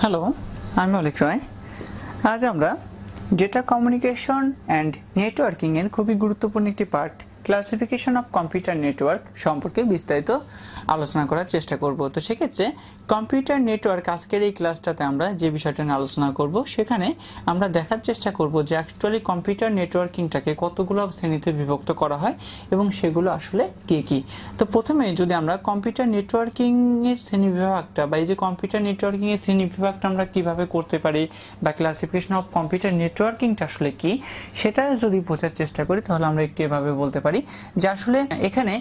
Hello, আমি অলিক রায়। আজ আমরা ডেটা কমিউনিকেশন অ্যান্ড নেটওয়ার্কিং এর খুবই গুরুত্বপূর্ণ একটি part classification of computer network সম্পর্কে বিস্তারিত আলোচনা করার চেষ্টা করব। তো সেক্ষেত্রে কম্পিউটার নেটওয়ার্ক আজকের এই ক্লাসটাতে আমরা যে বিষয়টা নিয়ে আলোচনা করব সেখানে আমরা দেখার চেষ্টা করব যে অ্যাকচুয়ালি কম্পিউটার নেটওয়ার্কিংটাকে কতগুলো শ্রেণীতে বিভক্ত করা হয় এবং সেগুলো আসলে কী কী। তো প্রথমে যদি আমরা কম্পিউটার নেটওয়ার্কিং এর শ্রেণী বিভাগটা বা এই যে কম্পিউটার নেটওয়ার্কিং এর শ্রেণী বিভাগটা আমরা কিভাবে করতে পারি বা ক্লাসিফিকেশন অফ কম্পিউটার নেটওয়ার্কিংটা আসলে কি সেটা যদি বোঝার চেষ্টা করি তাহলে আমরা একটু এভাবে বলতে পারি যে আসলে এখানে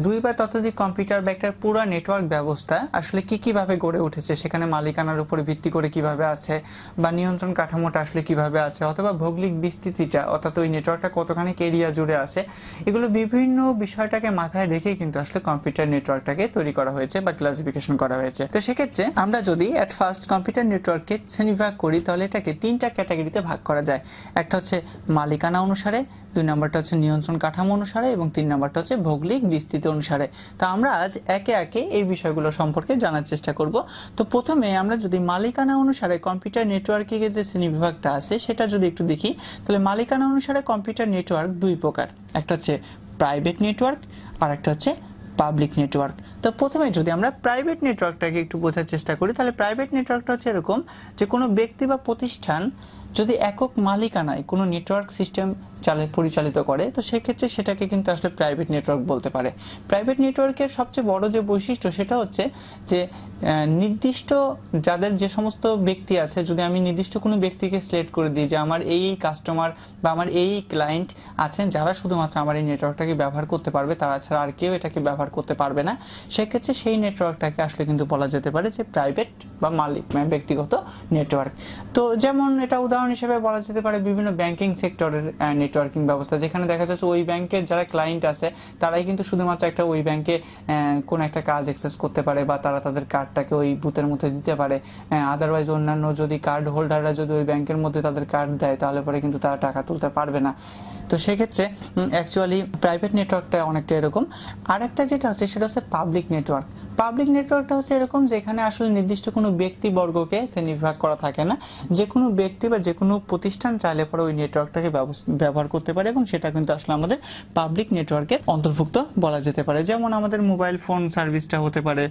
দুই বা ততোধিক কম্পিউটার বা একটা পুরো নেটওয়ার্ক ব্যবস্থা আসলে কিভাবে গড়ে উঠেছে, সেখানে মালিকানার উপরে ভিত্তি করে কিভাবে আছে বা নিয়ন্ত্রণ কাঠামোটা আসলে কিভাবে আছে অথবা ভৌগোলিক বিস্তৃতিটা অর্থাৎ ওই নেটওয়ার্কটা কতখানি এরিয়া জুড়ে আছে, এগুলো বিভিন্ন বিষয়টাকে মাথায় রেখে কিন্তু আসলে কম্পিউটার নেটওয়ার্কটাকে তৈরি করা হয়েছে বা ক্লাসিফিকেশন করা হয়েছে। তো সেক্ষেত্রে আমরা যদি এট ফার্স্ট কম্পিউটার নেটওয়ার্ককে শ্রেণীবিভাগ করি তাহলে এটাকে তিনটা ক্যাটাগরিতে ভাগ করা যায়। একটা হচ্ছে মালিকানা অনুসারে, দুই নম্বরটা হচ্ছে নিয়ন্ত্রণ কাঠামো অনুসারে এবং তিন নম্বরটা হচ্ছে ভৌগোলিক বিস্তৃতি অনুসারে। তো আমরা আজ একে একে এই বিষয়গুলো সম্পর্কে জানার চেষ্টা করব। তো প্রথমে আমরা যদি মালিকানা অনুসারে কম্পিউটার নেটওয়ার্কিং এর যে শ্রেণীবিভাগটা আছে সেটা যদি একটু দেখি তাহলে মালিকানা অনুসারে কম্পিউটার নেটওয়ার্ক দুই প্রকার, একটা হচ্ছে প্রাইভেট নেটওয়ার্ক আর একটা হচ্ছে পাবলিক নেটওয়ার্ক। তো প্রথমে যদি আমরা প্রাইভেট নেটওয়ার্কটাকে একটু বোঝার চেষ্টা করি তাহলে প্রাইভেট নেটওয়ার্কটা হচ্ছে এরকম যে কোনো ব্যক্তি বা প্রতিষ্ঠান যদি একক মালিকানায় কোনো নেটওয়ার্ক সিস্টেম পরিচালিত করে তো সেক্ষেত্রে সেটাকে কিন্তু আসলে প্রাইভেট নেটওয়ার্ক বলতে পারে। প্রাইভেট নেটওয়ার্কের সবচেয়ে বড় যে বৈশিষ্ট্য সেটা হচ্ছে যে নির্দিষ্ট যাদের যে সমস্ত ব্যক্তি আছে, যদি আমি নির্দিষ্ট কোনো ব্যক্তিকে সিলেক্ট করে দিই যে আমার এই কাস্টমার বা আমার এই ক্লায়েন্ট আছেন যারা শুধুমাত্র আমার এই নেটওয়ার্কটাকে ব্যবহার করতে পারবে, তারা ছাড়া আর কেউ এটাকে ব্যবহার করতে পারবে না, সেক্ষেত্রে সেই নেটওয়ার্কটাকে আসলে কিন্তু বলা যেতে পারে যে প্রাইভেট বা ব্যক্তিগত নেটওয়ার্ক। তো যেমন এটা উদাহরণ হিসেবে বলা যেতে পারে বিভিন্ন ব্যাংকিং সেক্টরের নেটওয়ার্কিং ব্যবস্থা, যেখানে দেখা যাচ্ছে ওই ব্যাংকের যারা ক্লায়েন্ট আছে তারাই কিন্তু শুধুমাত্র একটা ওই ব্যাংকে কোন একটা কাজ অ্যাক্সেস করতে পারে বা তারা তাদের কার্ডটাকে ওই বুথের মধ্যে দিতে পারে। আদারওয়াইজ অন্যান্য যদি কার্ড হোল্ডাররা যদি ওই ব্যাংকের মধ্যে তাদের কার্ড দেয় তাহলে পরে কিন্তু তারা টাকা তুলতে পারবে না। তো সেক্ষেত্রে অ্যাকচুয়ালি প্রাইভেট নেটওয়ার্কটা অনেকটা এরকম। আর একটা যেটা হচ্ছে সেটা হচ্ছে পাবলিক নেটওয়ার্ক। পাবলিক নেটওয়ার্কটা হচ্ছে এরকম যেখানে আসলে নির্দিষ্ট কোনো ব্যক্তিবর্গকে শ্রেণীবিভাগ করা থাকে না, যে কোনো ব্যক্তি বা যে কোনো প্রতিষ্ঠান চাইলে পরে ওই নেটওয়ার্কটাকে ব্যবহার করতে পারে এবং সেটা কিন্তু আসলে আমাদের পাবলিক নেটওয়ার্কের অন্তর্ভুক্ত বলা যেতে পারে। যেমন আমাদের মোবাইল ফোন সার্ভিসটা হতে পারে,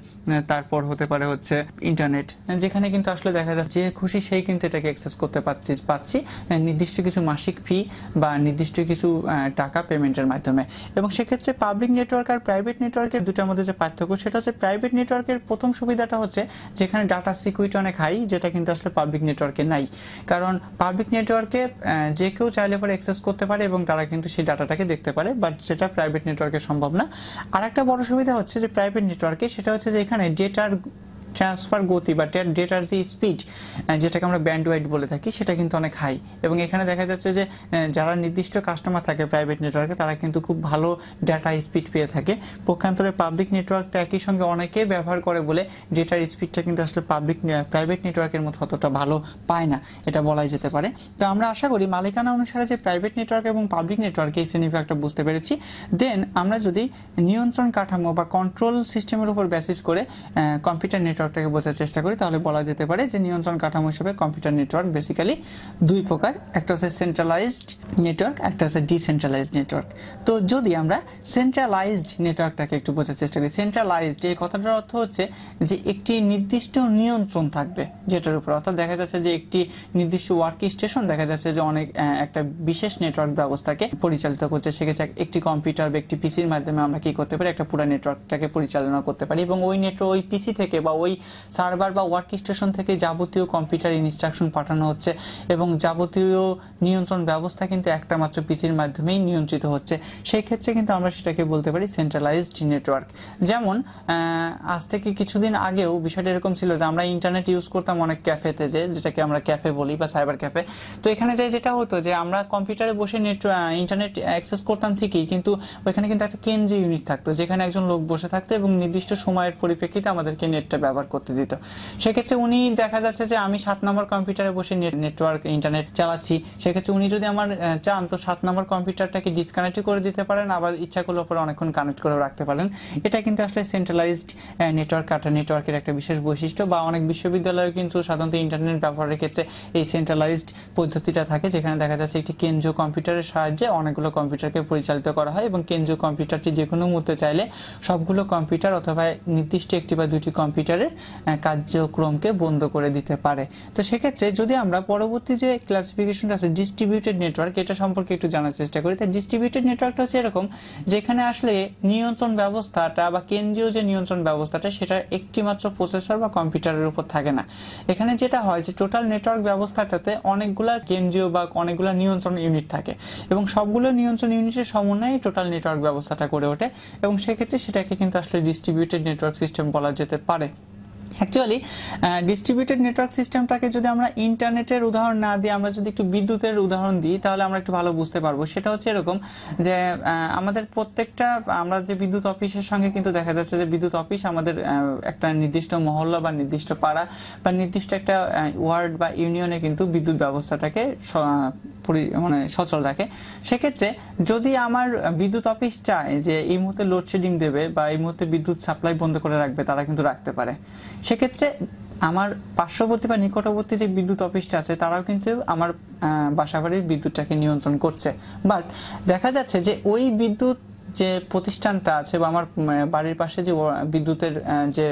তারপর হতে পারে হচ্ছে ইন্টারনেট, যেখানে কিন্তু আসলে দেখা যাচ্ছে যে খুশি সেই কিন্তু এটাকে অ্যাক্সেস করতে পাচ্ছি নির্দিষ্ট কিছু মাসিক ফি বা নির্দিষ্ট কিছু টাকা পেমেন্টের মাধ্যমে। এবং সেক্ষেত্রে পাবলিক নেটওয়ার্ক আর প্রাইভেট নেটওয়ার্কের দুটার মধ্যে যে পার্থক্য সেটা হচ্ছে প্রাইভেট নেটওয়ার্কের প্রথম সুবিধাটা হচ্ছে যেখানে ডাটা সিকিউরিটি অনেক হাই, যেটা কিন্তু আসলে পাবলিক নেটওয়ার্কে নাই। কারণ পাবলিক নেটওয়ার্কে যে কেউ চাইলে পরে অ্যাক্সেস করতে পারে এবং তারা কিন্তু সেই ডাটাটাকে দেখতে পারে, বাট সেটা প্রাইভেট নেটওয়ার্কে সম্ভব না। আর একটা বড় সুবিধা হচ্ছে যে প্রাইভেট নেটওয়ার্কে সেটা হচ্ছে যে এখানে ডেটার ট্রান্সফার গতি বা ডেটার যে স্পিড যেটাকে আমরা ব্যান্ডউইথ বলে থাকি সেটা কিন্তু অনেক হাই। এবং এখানে দেখা যাচ্ছে যে যারা নির্দিষ্ট কাস্টমার থাকে প্রাইভেট নেটওয়ার্কে তারা কিন্তু খুব ভালো ডাটা স্পিড পেয়ে থাকে। পক্ষান্তরে পাবলিক নেটওয়ার্কটা একই সঙ্গে অনেকেই ব্যবহার করে বলে ডেটার স্পিডটা কিন্তু আসলে প্রাইভেট নেটওয়ার্কের মতো অতটা ভালো পায় না, এটা বলাই যেতে পারে। তো আমরা আশা করি মালিকানা অনুসারে যে প্রাইভেট নেটওয়ার্ক এবং পাবলিক নেটওয়ার্ক এই শ্রেণীবিভাগটা বুঝতে পেরেছি। দেন আমরা যদি নিয়ন্ত্রণ কাঠামো বা কন্ট্রোল সিস্টেমের উপর বেসিস করে কম্পিউটার নেটওয়ার্কটাকে বোঝার চেষ্টা করি তাহলে বলা যেতে পারে যে নিয়ন্ত্রণ কাঠামো হিসেবে কম্পিউটার নেটওয়ার্ক বেসিক্যালি দুই প্রকার, একটা হচ্ছে সেন্ট্রালাইজড নেটওয়ার্ক, একটা হচ্ছে ডিসেন্ট্রালাইজড নেটওয়ার্ক। তো যদি আমরা সেন্ট্রালাইজড নেটওয়ার্কটাকে একটু বোঝার চেষ্টা করি, সেন্ট্রালাইজড এই কথাটার অর্থ হচ্ছে যে একটি নির্দিষ্ট নিয়ন্ত্রণ থাকবে যেটার উপর, অর্থাৎ দেখা যাচ্ছে যে একটি নির্দিষ্ট ওয়ার্ক স্টেশন দেখা যাচ্ছে যে অনেক একটা বিশেষ নেটওয়ার্ক ব্যবস্থাকে পরিচালিত করছে, সেক্ষেত্রে একটি কম্পিউটার বা একটি পিসির মাধ্যমে আমরা কি করতে পারি একটা পুরো নেটওয়ার্কটাকে পরিচালনা করতে পারি এবং ওই পিসি থেকে বা ওই সার্ভার বা ওয়ার্ক স্টেশন থেকে যাবতীয় কম্পিউটার ইনস্ট্রাকশন পাঠানো হচ্ছে এবং যাবতীয় নিয়ন্ত্রণ ব্যবস্থা কিন্তু একটা মাত্র পিসির মাধ্যমেই নিয়ন্ত্রিত হচ্ছে। সেই ক্ষেত্রে কিন্তু আমরা সেটাকে বলতে পারি সেন্ট্রালাইজড নেটওয়ার্ক। যেমন আজ থেকে কিছুদিন আগেও বিষয়টা এরকম ছিল যে আমরা ইন্টারনেট ইউজ করতাম অনেক ক্যাফেতে, যেটাকে আমরা ক্যাফে বলি বা সাইবার ক্যাফে। তো এখানে যেটা হতো যে আমরা কম্পিউটারে বসে ইন্টারনেট অ্যাক্সেস করতাম ঠিকই, কিন্তু ওইখানে কিন্তু একটা কেন্দ্রীয় ইউনিট থাকতো যেখানে একজন লোক বসে থাকতো এবং নির্দিষ্ট সময়ের পরিপ্রেক্ষিতে আমাদেরকে নেটটা ব্যবহার ব্যবহার করতে দিত। সেক্ষেত্রে উনি দেখা যাচ্ছে যে আমি 7 নম্বর কম্পিউটারে বসে নেটওয়ার্ক ইন্টারনেট চালাচ্ছি, সেক্ষেত্রে উনি যদি আমার চান তো 7 নম্বর কম্পিউটারটাকে ডিসকানেক্ট করে দিতে পারেন, আবার ইচ্ছা করলে পরে অনেকক্ষণ কানেক্ট করে রাখতে পারেন। এটা কিন্তু আসলে সেন্ট্রালাইজড নেটওয়ার্কের একটা বিশেষ বৈশিষ্ট্য, বা অনেক বিশ্ববিদ্যালয়ে কিন্তু সাধারণত ইন্টারনেট ব্যবহারের ক্ষেত্রে এই সেন্ট্রালাইজড পদ্ধতিটা থাকে, যেখানে দেখা যাচ্ছে একটি কেন্দ্রীয় কম্পিউটারের সাহায্যে অনেকগুলো কম্পিউটারকে পরিচালিত করা হয় এবং কেন্দ্রীয় কম্পিউটারটি যে কোনো মুহূর্তে চাইলে সবগুলো কম্পিউটার অথবা নির্দিষ্ট একটি বা দুটি কম্পিউটারের কার্যক্রমকে বন্ধ করে দিতে পারে। তো সেক্ষেত্রে যদি আমরা পরবর্তী যে ক্লাসিফিকেশনটা আছে ডিস্ট্রিবিউটেড নেটওয়ার্ক, এটা সম্পর্কে একটু জানার চেষ্টা করি। তাই ডিস্ট্রিবিউটেড নেটওয়ার্কটা হচ্ছে এরকম, যেখানে আসলে নিয়ন্ত্রণ ব্যবস্থাটা বা কেন্দ্রীয় যে নিয়ন্ত্রণ ব্যবস্থাটা সেটা একটি মাত্র প্রসেসর বা কম্পিউটারের উপর থাকে না। এখানে যেটা হয় যে টোটাল নেটওয়ার্ক ব্যবস্থাটাতে অনেকগুলা কেন্দ্রীয় বা অনেকগুলা নিয়ন্ত্রণ ইউনিট থাকে এবং সবগুলো নিয়ন্ত্রণ ইউনিটের সমন্বয়ে টোটাল নেটওয়ার্ক ব্যবস্থাটা গড়ে ওঠে, এবং সেক্ষেত্রে সেটাকে কিন্তু আসলে ডিস্ট্রিবিউটেড নেটওয়ার্ক সিস্টেম বলা যেতে পারে। অ্যাকচুয়ালি ডিস্ট্রিবিউটেড নেটওয়ার্ক সিস্টেমটাকে যদি আমরা ইন্টারনেটের উদাহরণ না দিয়ে আমরা যদি একটু বিদ্যুতের উদাহরণ দিই তাহলে আমরা একটু ভালো বুঝতে পারবো। সেটা হচ্ছে এরকম যে আমাদের প্রত্যেকটা আমরা যে বিদ্যুৎ অফিসের সঙ্গে কিন্তু দেখা যাচ্ছে যে বিদ্যুৎ অফিস আমাদের একটা নির্দিষ্ট মহল্লা বা নির্দিষ্ট পাড়া বা নির্দিষ্ট একটা ওয়ার্ড বা ইউনিয়নে কিন্তু বিদ্যুৎ ব্যবস্থাটাকে মানে সচল রাখে। সেক্ষেত্রে যদি আমার বিদ্যুৎ অফিস চায় যে এই মুহূর্তে লোডশেডিং দেবে বা এই মুহূর্তে বিদ্যুৎ সাপ্লাই বন্ধ করে রাখবে, তারা কিন্তু রাখতে পারে। সেক্ষেত্রে আমার পার্শ্ববর্তী বা নিকটবর্তী যে বিদ্যুৎ অফিসটা আছে তারাও কিন্তু আমার বাসাবাড়ির বিদ্যুৎটাকে নিয়ন্ত্রণ করছে। বাট দেখা যাচ্ছে যে ওই বিদ্যুৎ যে প্রতিষ্ঠানটা আছে বা আমার বাড়ির পাশে যে বিদ্যুতের যে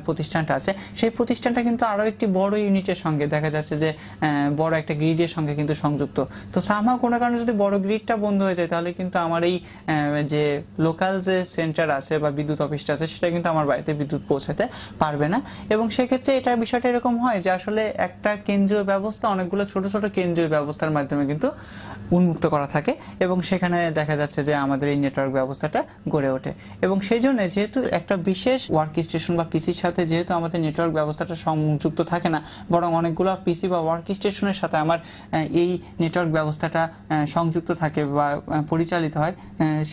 প্রতিষ্ঠানটা আছে সেই প্রতিষ্ঠানটা কিন্তু আরো একটি বড় ইউনিটের সঙ্গে দেখা যাচ্ছে যে বড় একটা গ্রিডের সঙ্গে কিন্তু সংযুক্ত। তো সামহাও কোনো কারণে যদি বড় গ্রিডটা বন্ধ হয়ে যায় তাহলে কিন্তু আমার এই যে লোকাল যে সেন্টার আছে বা বিদ্যুৎ অফিসটা আছে সেটা কিন্তু আমার বাড়িতে বিদ্যুৎ পৌঁছাতে পারবে না। এবং সেক্ষেত্রে এটা বিষয়টা এরকম হয় যে আসলে একটা কেন্দ্রীয় ব্যবস্থা অনেকগুলো ছোট ছোট কেন্দ্রীয় ব্যবস্থার মাধ্যমে কিন্তু উন্মুক্ত করা থাকে এবং সেখানে দেখা যাচ্ছে যে আমাদের এই নেটওয়ার্ক ব্যবস্থাটা গড়ে ওঠে। এবং সেই জন্য যেহেতু একটা বিশেষ ওয়ার্ক স্টেশন বা পিসির সাথে যেহেতু আমাদের নেটওয়ার্ক ব্যবস্থাটা সংযুক্ত থাকে না, বরং অনেকগুলো পিসি বা ওয়ার্ক স্টেশনের সাথে আমার এই নেটওয়ার্ক ব্যবস্থাটা সংযুক্ত থাকে বা পরিচালিত হয়,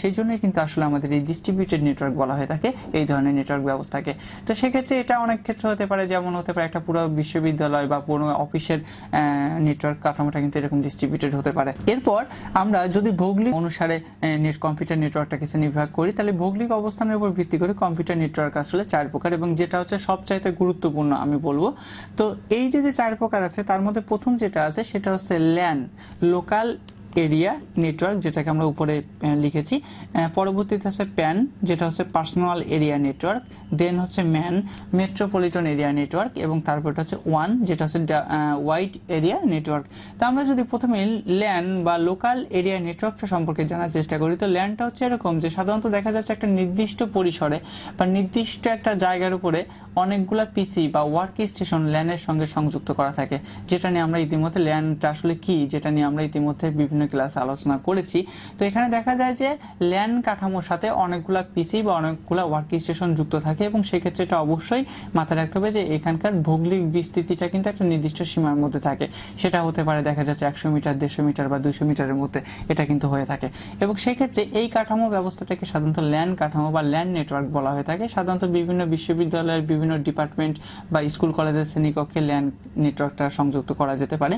সেই জন্যই কিন্তু আসলে আমাদের এই ডিস্ট্রিবিউটেড নেটওয়ার্ক বলা হয়ে থাকে এই ধরনের নেটওয়ার্ক ব্যবস্থাকে। তো সেক্ষেত্রে এটা অনেক ক্ষেত্রে হতে পারে, যেমন হতে পারে একটা পুরো বিশ্ববিদ্যালয় বা পুরো অফিসের নেটওয়ার্ক কাঠামোটা কিন্তু এরকম ডিস্ট্রিবিউটেড হতে পারে। এরপর আমরা যদি ভৌগোলিক অনুসারে কম্পিউটার নেটওয়ার্কটাকে বিভাগ করি তাহলে ভৌগোলিক অবস্থানের উপর ভিত্তি করে কম্পিউটার নেটওয়ার্ক আসলে 4 প্রকার, এবং যেটা হচ্ছে সবচাইতে গুরুত্বপূর্ণ আমি বলবো। তো এই যে 4 প্রকার আছে তার মধ্যে প্রথম যেটা আছে সেটা হচ্ছে ল্যান, লোকাল এরিয়া নেটওয়ার্ক, যেটাকে আমরা উপরে লিখেছি। পরবর্তীতে আছে প্যান, যেটা হচ্ছে পার্সোনাল এরিয়া নেটওয়ার্ক। দেন হচ্ছে ম্যান, মেট্রোপলিটন এরিয়া নেটওয়ার্ক, এবং তারপরটা হচ্ছে ওয়ান, যেটা হচ্ছে ওয়াইড এরিয়া নেটওয়ার্ক। তো আমরা যদি প্রথমে ল্যান বা লোকাল এরিয়া নেটওয়ার্কটা সম্পর্কে জানার চেষ্টা করি, তো ল্যানটা হচ্ছে এরকম যে সাধারণত দেখা যাচ্ছে একটা নির্দিষ্ট পরিসরে বা নির্দিষ্ট একটা জায়গার উপরে অনেকগুলা পিসি বা ওয়ার্ক স্টেশন ল্যানের সঙ্গে সংযুক্ত করা থাকে, যেটা নিয়ে আমরা ইতিমধ্যে ল্যানটা আসলে কি যেটা নিয়ে আমরা ইতিমধ্যে বিভিন্ন ক্লাসে আলোচনা করেছি। তো এখানে দেখা যায় যে ল্যান কাঠামোর সাথে অনেকগুলা পিসি বা অনেকগুলা ওয়ার্ক স্টেশন যুক্ত থাকে, এবং সেক্ষেত্রে এটা অবশ্যই মাথায় রাখতে হবে যে এখানকার ভৌগোলিক বিস্তৃতিটা কিন্তু একটা নির্দিষ্ট সীমার মধ্যে থাকে। সেটা হতে পারে দেখা যাচ্ছে 100 মিটার, 150 মিটার বা 200 মিটারের মধ্যে এটা কিন্তু হয়ে থাকে। এবং সেক্ষেত্রে এই কাঠামো ব্যবস্থাটাকে সাধারণত ল্যান কাঠামো বা ল্যান নেটওয়ার্ক বলা হয়ে থাকে। সাধারণত বিভিন্ন বিশ্ববিদ্যালয়ের বিভিন্ন ডিপার্টমেন্ট বা স্কুল কলেজের শ্রেণীকক্ষে ল্যান নেটওয়ার্কটা সংযুক্ত করা যেতে পারে।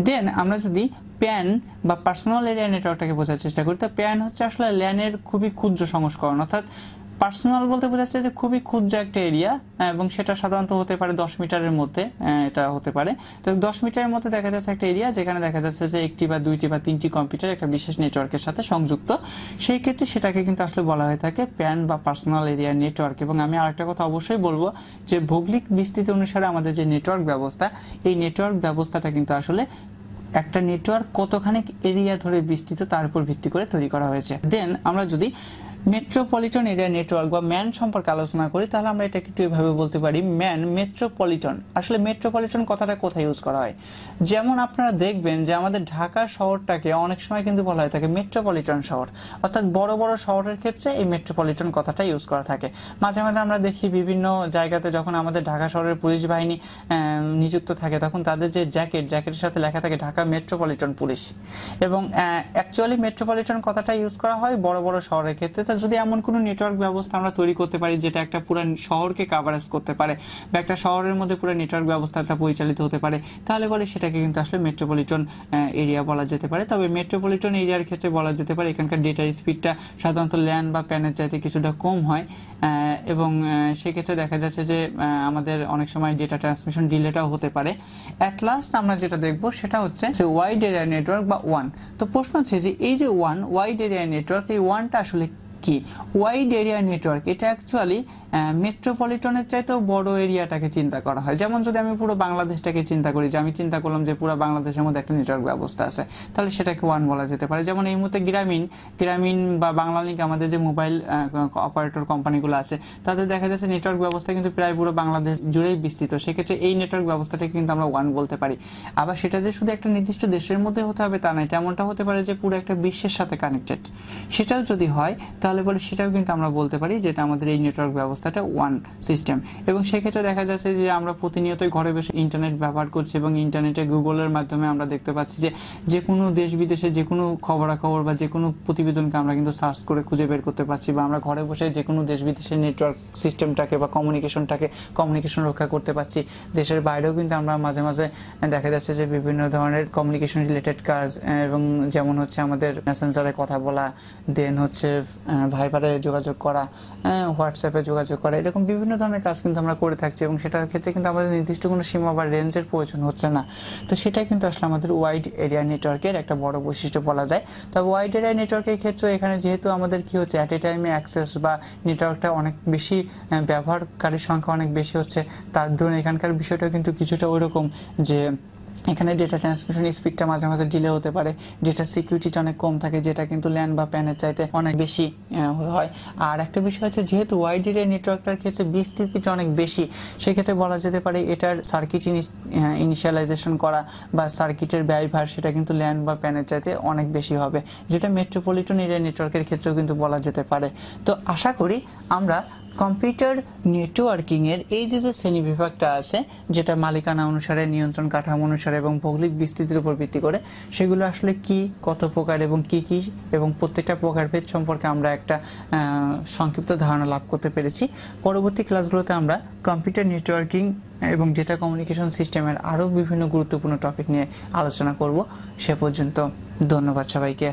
দেন আমরা যদি প্যান বা পার্সোনাল এরিয়া নেটওয়ার্কটাকে বোঝার চেষ্টা করি, তো প্যান হচ্ছে আসলে ল্যানের খুবই ক্ষুদ্র সংস্করণ, অর্থাৎ পার্সোনাল বলতে বোঝাচ্ছে যে খুবই ক্ষুদ্র একটা এরিয়া, এবং সেটা সাধারণত হতে পারে 10 মিটারের মধ্যে, এটা হতে পারে। তো 10 মিটারের মধ্যে দেখা যাচ্ছে একটা এরিয়া যেখানে দেখা যাচ্ছে যে একটি বা দুইটি বা তিনটি কম্পিউটার একটা বিশেষ নেটওয়ার্কের সাথে সংযুক্ত, সেই ক্ষেত্রে সেটাকে কিন্তু আসলে বলা হয়ে থাকে প্যান বা পার্সোনাল এরিয়া নেটওয়ার্ক। এবং আমি আরেকটা কথা অবশ্যই বলবো যে ভৌগোলিক বিস্তৃতি অনুসারে আমাদের যে নেটওয়ার্ক ব্যবস্থা, এই নেটওয়ার্ক ব্যবস্থাটা কিন্তু আসলে একটা নেটওয়ার্ক কতখানি এরিয়া ধরে বিস্তৃত তার উপর ভিত্তি করে তৈরি করা হয়েছে। দেন আমরা যদি মেট্রোপলিটন এরিয়া নেটওয়ার্ক বা ম্যান সম্পর্কে আলোচনা করি তাহলে আমরা এটাকে একটু এভাবে বলতে পারি ম্যান মেট্রোপলিটন। আসলে মেট্রোপলিটন কথাটা কোথায় ইউজ করা হয়, যেমন আপনারা দেখবেন যে আমাদের ঢাকা শহরটাকে অনেক সময় কিন্তু বলা হয়ে থাকে মেট্রোপলিটন শহর, অর্থাৎ বড় বড় শহরের ক্ষেত্রে এই মেট্রোপলিটন কথাটা ইউজ করা থাকে। মাঝে মাঝে আমরা দেখি বিভিন্ন জায়গাতে যখন আমাদের ঢাকা শহরের পুলিশ বাহিনী নিযুক্ত থাকে তখন তাদের যে জ্যাকেটের সাথে লেখা থাকে ঢাকা মেট্রোপলিটন পুলিশ, এবং অ্যাকচুয়ালি মেট্রোপলিটন কথাটা ইউজ করা হয় বড় বড় শহরের ক্ষেত্রে। তো ব্যবস্থা, যদি এমন কোনো নেটওয়ার্ক ব্যবস্থা আমরা তৈরি করতে পারি যেটা একটা পুরো শহরকে কাভারেজ করতে পারে বা একটা শহরের মধ্যে পুরো নেটওয়ার্ক ব্যবস্থাটা পরিচালিত হতে পারে, তাহলে পরে সেটাকে কিন্তু আসলে মেট্রোপলিটন এরিয়া বলা যেতে পারে। তবে মেট্রোপলিটন এরিয়ার ক্ষেত্রে বলা যেতে পারে এখানকার ডেটা স্পিডটা সাধারণত ল্যান বা প্যানের চাইতে কিছুটা কম হয়, এবং সেক্ষেত্রে দেখা যাচ্ছে যে আমাদের অনেক সময় ডেটা ট্রান্সমিশন ডিলেটাও হতে পারে। অ্যাট লাস্ট আমরা যেটা দেখবো সেটা হচ্ছে যে ওয়াইড এরিয়া নেটওয়ার্ক বা ওয়ান। তো প্রশ্ন হচ্ছে যে এই যে ওয়াইড এরিয়া নেটওয়ার্ক, এই ওয়ানটা আসলে কি? ওয়াইড এরিয়া নেটওয়ার্ক এটা অ্যাকচুয়ালি মেট্রোপলিটনের চাইতেও বড় এরিয়াটাকে চিন্তা করা হয়। যেমন যদি আমি পুরো বাংলাদেশটাকে চিন্তা করি, যে আমি চিন্তা করলাম যে পুরো বাংলাদেশের মধ্যে একটা নেটওয়ার্ক ব্যবস্থা আছে, তাহলে সেটাকে ওয়ান বলা যেতে পারে। যেমন এই মুহূর্তে গ্রামীণ বা বাংলালিংক আমাদের যে মোবাইল অপারেটর কোম্পানিগুলো আছে, তাদের দেখা যাচ্ছে নেটওয়ার্ক ব্যবস্থা কিন্তু প্রায় পুরো বাংলাদেশ জুড়েই বিস্তৃত। সেক্ষেত্রে এই নেটওয়ার্ক ব্যবস্থাটাকে কিন্তু আমরা ওয়ান বলতে পারি। আবার সেটা যে শুধু একটা নির্দিষ্ট দেশের মধ্যে হতে হবে তা নয়, তেমনটা হতে পারে যে পুরো একটা বিশ্বের সাথে কানেক্টেড। সেটাও যদি হয় তাহলে পরে সেটাও কিন্তু আমরা বলতে পারি যেটা আমাদের এই নেটওয়ার্ক ব্যবস্থাটা ওয়ান সিস্টেম। এবং সেক্ষেত্রে দেখা যাচ্ছে যে আমরা প্রতিনিয়তই ঘরে বসে ইন্টারনেট ব্যবহার করছি এবং ইন্টারনেটে গুগলের মাধ্যমে আমরা দেখতে পাচ্ছি যে কোনো দেশ বিদেশে যে কোনো খবরাখবর বা যে কোনো প্রতিবেদনকে আমরা কিন্তু সার্চ করে খুঁজে বের করতে পারছি, বা আমরা ঘরে বসে যে কোনো দেশ বিদেশের নেটওয়ার্ক সিস্টেমটাকে বা কমিউনিকেশন রক্ষা করতে পারছি। দেশের বাইরেও কিন্তু আমরা মাঝে মাঝে দেখা যাচ্ছে যে বিভিন্ন ধরনের কমিউনিকেশন রিলেটেড কাজ, এবং যেমন হচ্ছে আমাদের মেসেঞ্জারে কথা বলা, দেন হচ্ছে ভাইবারে যোগাযোগ করা, হোয়াটসঅ্যাপে যোগাযোগ করা, এরকম বিভিন্ন ধরনের কাজ কিন্তু আমরা করে থাকছি এবং সেটার ক্ষেত্রে কিন্তু আমাদের নির্দিষ্ট কোনো সীমা বা রেঞ্জের প্রয়োজন হচ্ছে না। তো সেটা কিন্তু আসলে আমাদের ওয়াইড এরিয়া নেটওয়ার্কের একটা বড় বৈশিষ্ট্য বলা যায়। তবে ওয়াইড এরিয়া নেটওয়ার্কের ক্ষেত্রে এখানে যেহেতু আমাদের কি হচ্ছে অ্যাট এ টাইমে অ্যাক্সেস বা নেটওয়ার্কটা অনেক বেশি, ব্যবহারকারীর সংখ্যা অনেক বেশি হচ্ছে, তার ধরুন এখানকার বিষয়টা কিন্তু কিছুটা ওইরকম যে এখানে ডেটা ট্রান্সমিশন স্পিডটা মাঝে মাঝে ডিলে হতে পারে, ডেটা সিকিউরিটিটা অনেক কম থাকে, যেটা কিন্তু ল্যান বা প্যানের চাইতে অনেক বেশি হয়। আর একটা বিষয় হচ্ছে যেহেতু ওয়াইড এরিয়া নেটওয়ার্কটার ক্ষেত্রে বিস্তৃতিটা অনেক বেশি, সেক্ষেত্রে বলা যেতে পারে এটার সার্কিট ইনিশিয়ালাইজেশন করা বা সার্কিটের ব্যয়ভার সেটা কিন্তু ল্যান বা প্যানের চাইতে অনেক বেশি হবে, যেটা মেট্রোপলিটন এরিয়া নেটওয়ার্কের ক্ষেত্রেও কিন্তু বলা যেতে পারে। তো আশা করি আমরা কম্পিউটার নেটওয়ার্কিং এর এই যে শ্রেণী বিভাগটা আছে, যেটা মালিকানা অনুসারে, নিয়ন্ত্রণ কাঠামো অনুসারে এবং ভৌগোলিক বিস্তৃতির উপর ভিত্তি করে, সেগুলো আসলে কি, কত প্রকার এবং কি এবং প্রত্যেকটা প্রকারভেদ সম্পর্কে আমরা একটা সংক্ষিপ্ত ধারণা লাভ করতে পেরেছি। পরবর্তী ক্লাসগুলোতে আমরা কম্পিউটার নেটওয়ার্কিং এবং ডেটা কমিউনিকেশন সিস্টেমের আরও বিভিন্ন গুরুত্বপূর্ণ টপিক নিয়ে আলোচনা করব। সে পর্যন্ত ধন্যবাদ সবাইকে।